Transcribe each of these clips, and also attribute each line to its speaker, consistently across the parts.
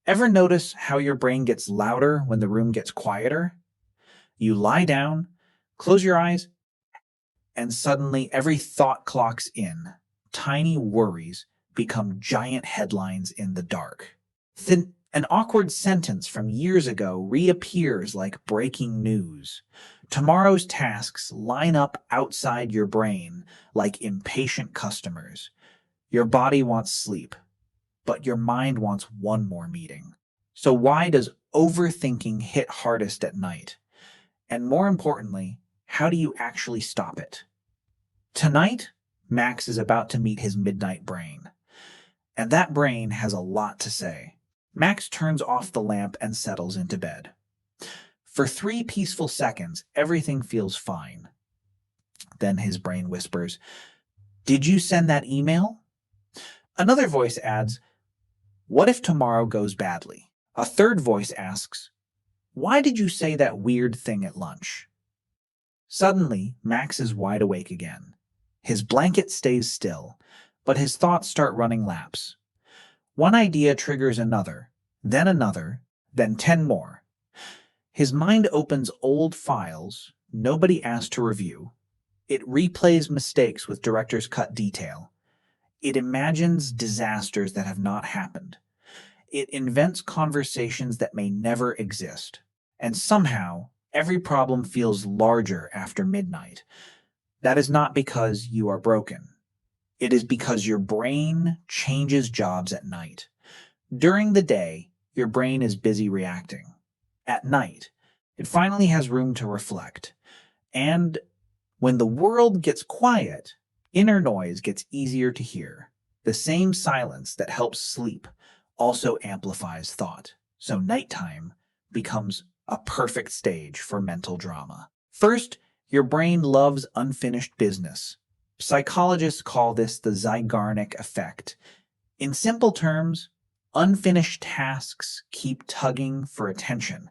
Speaker 1: Ever notice how your brain gets louder when the room gets quieter? You lie down, close your eyes, and suddenly every thought clocks in. Tiny worries become giant headlines in the dark. Then an awkward sentence from years ago reappears like breaking news. Tomorrow's tasks line up outside your brain like impatient customers. Your body wants sleep, but your mind wants one more meeting. So why does overthinking hit hardest at night? And more importantly, how do you actually stop it? Tonight, Max is about to meet his midnight brain, and that brain has a lot to say. Max turns off the lamp and settles into bed. For 3 peaceful seconds, everything feels fine. Then his brain whispers, "Did you send that email?" Another voice adds, "What if tomorrow goes badly?" A third voice asks, "Why did you say that weird thing at lunch?" Suddenly, Max is wide awake again. His blanket stays still, but his thoughts start running laps. One idea triggers another, then 10 more. His mind opens old files nobody asked to review. It replays mistakes with director's cut detail. It imagines disasters that have not happened. It invents conversations that may never exist. And somehow, every problem feels larger after midnight. That is not because you are broken. It is because your brain changes jobs at night. During the day, your brain is busy reacting. At night, it finally has room to reflect. And when the world gets quiet, inner noise gets easier to hear. The same silence that helps sleep also amplifies thought. So nighttime becomes a perfect stage for mental drama. First, your brain loves unfinished business. Psychologists call this the Zeigarnik effect. In simple terms, unfinished tasks keep tugging for attention.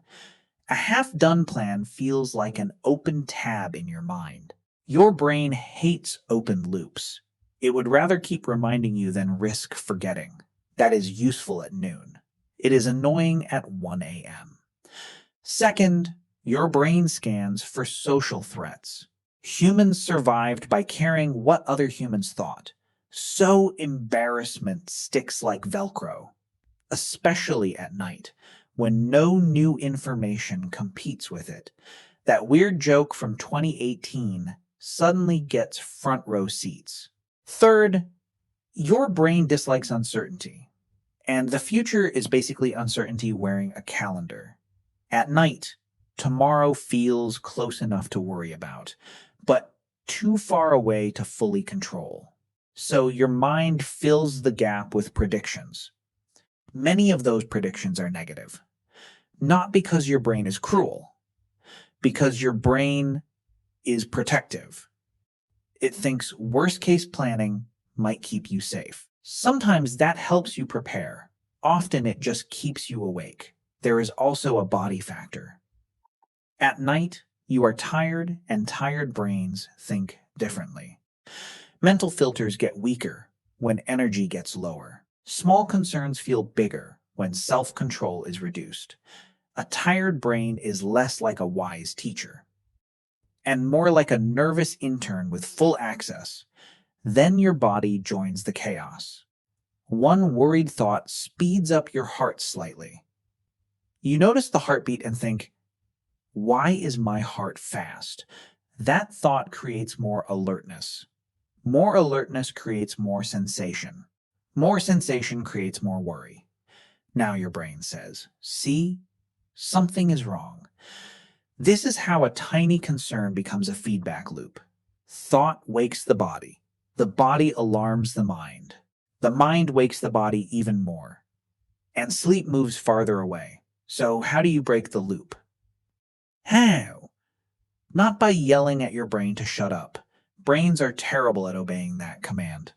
Speaker 1: A half-done plan feels like an open tab in your mind. Your brain hates open loops. It would rather keep reminding you than risk forgetting. That is useful at noon. It is annoying at 1 a.m. Second, your brain scans for social threats. Humans survived by caring what other humans thought. So embarrassment sticks like Velcro, especially at night, when no new information competes with it. That weird joke from 2018 suddenly gets front row seats. Third, your brain dislikes uncertainty, and the future is basically uncertainty wearing a calendar. At night, tomorrow feels close enough to worry about, but too far away to fully control. So your mind fills the gap with predictions. Many of those predictions are negative. Not because your brain is cruel, because your brain is protective. It thinks worst-case planning might keep you safe. Sometimes that helps you prepare. Often it just keeps you awake. There is also a body factor. At night, you are tired, and tired brains think differently. Mental filters get weaker when energy gets lower. Small concerns feel bigger when self-control is reduced. A tired brain is less like a wise teacher, and more like a nervous intern with full access. Then your body joins the chaos. One worried thought speeds up your heart slightly. You notice the heartbeat and think, "Why is my heart fast?" That thought creates more alertness. More alertness creates more sensation. More sensation creates more worry. Now your brain says, "See, something is wrong." This is how a tiny concern becomes a feedback loop. Thought wakes the body alarms the mind wakes the body even more, and sleep moves farther away. So how do you break the loop? How? Not by yelling at your brain to shut up. Brains are terrible at obeying that command.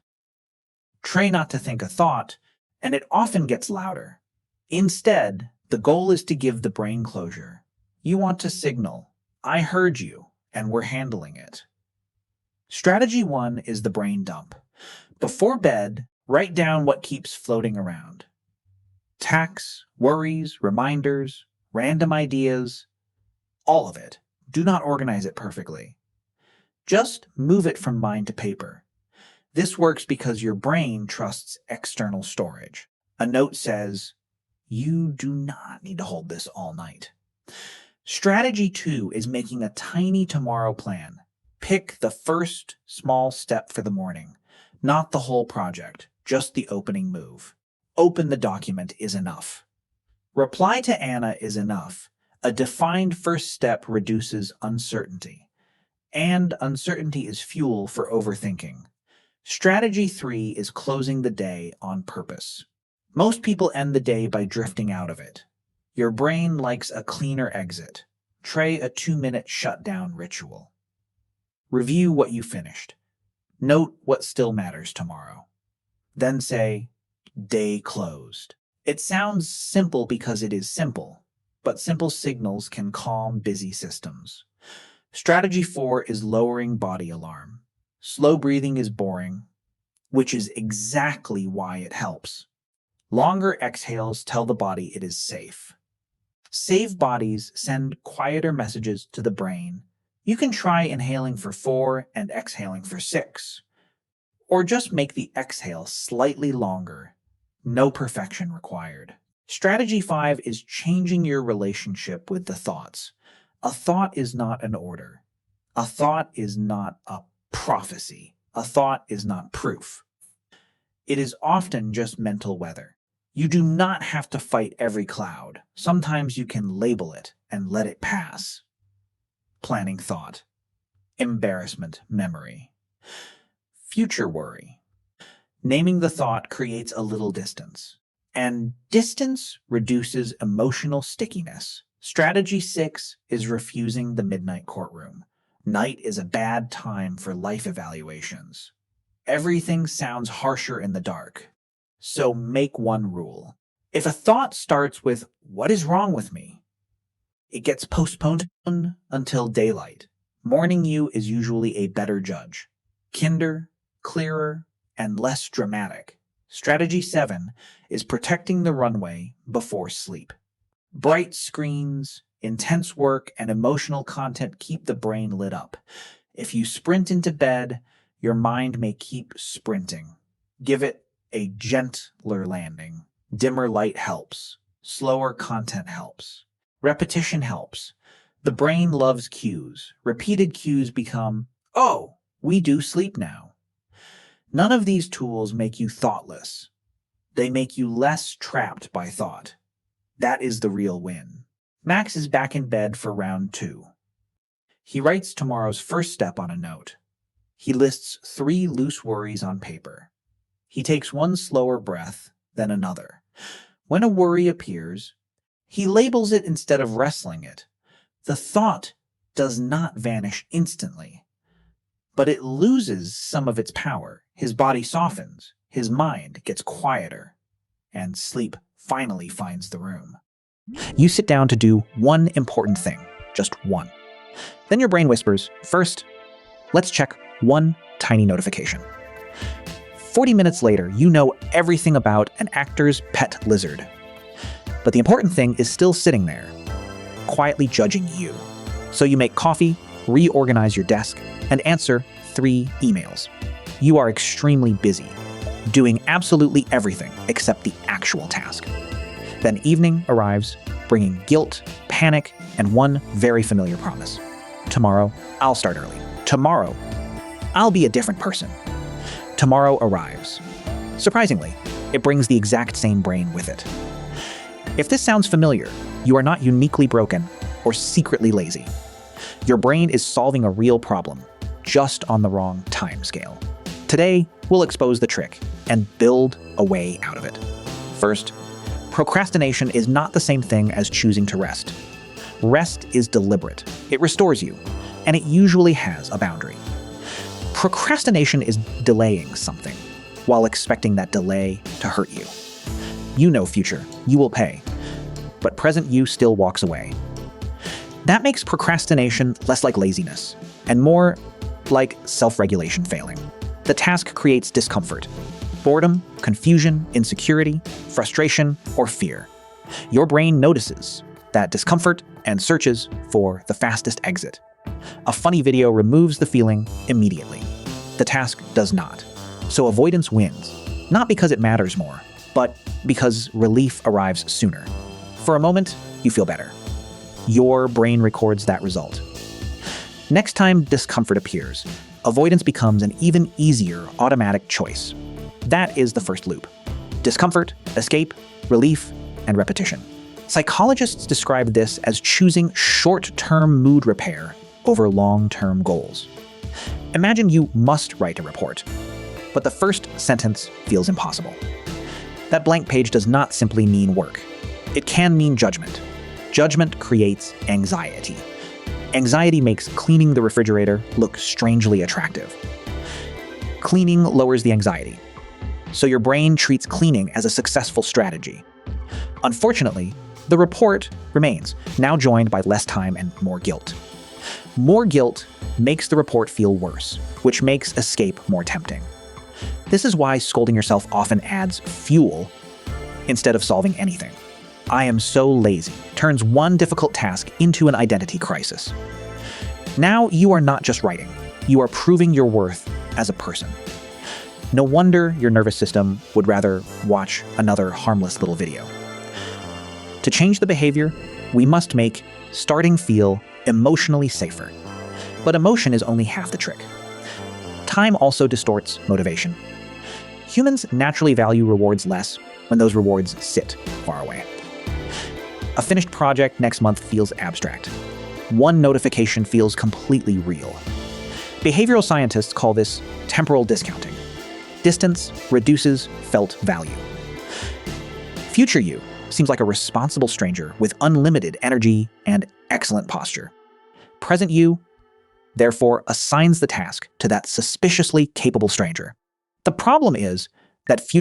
Speaker 1: Try not to think a thought, and it often gets louder. Instead, the goal is to give the brain closure. You want to signal, "I heard you, and we're handling it." Strategy 1 is the brain dump. Before bed, write down what keeps floating around. Tasks, worries, reminders, random ideas, all of it. Do not organize it perfectly. Just move it from mind to paper. This works because your brain trusts external storage. A note says, you do not need to hold this all night. Strategy 2 is making a tiny tomorrow plan. Pick the first small step for the morning, not the whole project, just the opening move. Open the document is enough. Reply to Anna is enough. A defined first step reduces uncertainty. And uncertainty is fuel for overthinking. Strategy 3 is closing the day on purpose. Most people end the day by drifting out of it. Your brain likes a cleaner exit. Try a 2-minute shutdown ritual. Review what you finished. Note what still matters tomorrow. Then say, day closed. It sounds simple because it is simple, but simple signals can calm busy systems. Strategy 4 is lowering body alarm. Slow breathing is boring, which is exactly why it helps. Longer exhales tell the body it is safe. Save bodies send quieter messages to the brain. You can try inhaling for 4 and exhaling for 6. Or just make the exhale slightly longer. No perfection required. Strategy 5 is changing your relationship with the thoughts. A thought is not an order. A thought is not a prophecy. A thought is not proof. It is often just mental weather. You do not have to fight every cloud. Sometimes you can label it and let it pass. Planning thought. Embarrassment memory. Future worry. Naming the thought creates a little distance. And distance reduces emotional stickiness. Strategy 6 is refusing the midnight courtroom. Night is a bad time for life evaluations. Everything sounds harsher in the dark. So make one rule. If a thought starts with, "What is wrong with me?" it gets postponed until daylight. Morning you is usually a better judge. Kinder, clearer, and less dramatic. Strategy 7 is protecting the runway before sleep. Bright screens, intense work, and emotional content keep the brain lit up. If you sprint into bed, your mind may keep sprinting. Give it a gentler landing. Dimmer light helps. Slower content helps. Repetition helps. The brain loves cues. Repeated cues become, "Oh, we do sleep now." None of these tools make you thoughtless. They make you less trapped by thought. That is the real win. Max is back in bed for round 2. He writes tomorrow's first step on a note. He lists 3 loose worries on paper. He takes one slower breath, then another. When a worry appears, he labels it instead of wrestling it. The thought does not vanish instantly, but it loses some of its power. His body softens, his mind gets quieter, and sleep finally finds the room. You sit down to do one important thing, just one. Then your brain whispers, "First, let's check one tiny notification." 40 minutes later, you know everything about an actor's pet lizard. But the important thing is still sitting there, quietly judging you. So you make coffee, reorganize your desk, and answer 3 emails. You are extremely busy, doing absolutely everything except the actual task. Then evening arrives, bringing guilt, panic, and one very familiar promise. Tomorrow, I'll start early. Tomorrow, I'll be a different person. Tomorrow arrives. Surprisingly, it brings the exact same brain with it. If this sounds familiar, you are not uniquely broken or secretly lazy. Your brain is solving a real problem, just on the wrong time scale. Today, we'll expose the trick and build a way out of it. First, procrastination is not the same thing as choosing to rest. Rest is deliberate. It restores you, and it usually has a boundary. Procrastination is delaying something while expecting that delay to hurt you. You know future, you will pay, but present you still walks away. That makes procrastination less like laziness and more like self-regulation failing. The task creates discomfort. boredom, confusion, insecurity, frustration, or fear. Your brain notices that discomfort and searches for the fastest exit. A funny video removes the feeling immediately. The task does not. So avoidance wins, not because it matters more, but because relief arrives sooner. For a moment, you feel better. Your brain records that result. Next time discomfort appears, avoidance becomes an even easier automatic choice. That is the first loop. Discomfort, escape, relief, and repetition. Psychologists describe this as choosing short-term mood repair over long-term goals. Imagine you must write a report, but the first sentence feels impossible. That blank page does not simply mean work. It can mean judgment. Judgment creates anxiety. Anxiety makes cleaning the refrigerator look strangely attractive. Cleaning lowers the anxiety, so your brain treats cleaning as a successful strategy. Unfortunately, the report remains, now joined by less time and more guilt. More guilt makes the report feel worse, which makes escape more tempting. This is why scolding yourself often adds fuel instead of solving anything. I am so lazy turns one difficult task into an identity crisis. Now you are not just writing, you are proving your worth as a person. No wonder your nervous system would rather watch another harmless little video. To change the behavior, we must make starting feel emotionally safer. But emotion is only half the trick. Time also distorts motivation. Humans naturally value rewards less when those rewards sit far away. A finished project next month feels abstract. One notification feels completely real. Behavioral scientists call this temporal discounting. Distance reduces felt value. Future you seems like a responsible stranger with unlimited energy and excellent posture. Present you, therefore, assigns the task to that suspiciously capable stranger. The problem is that future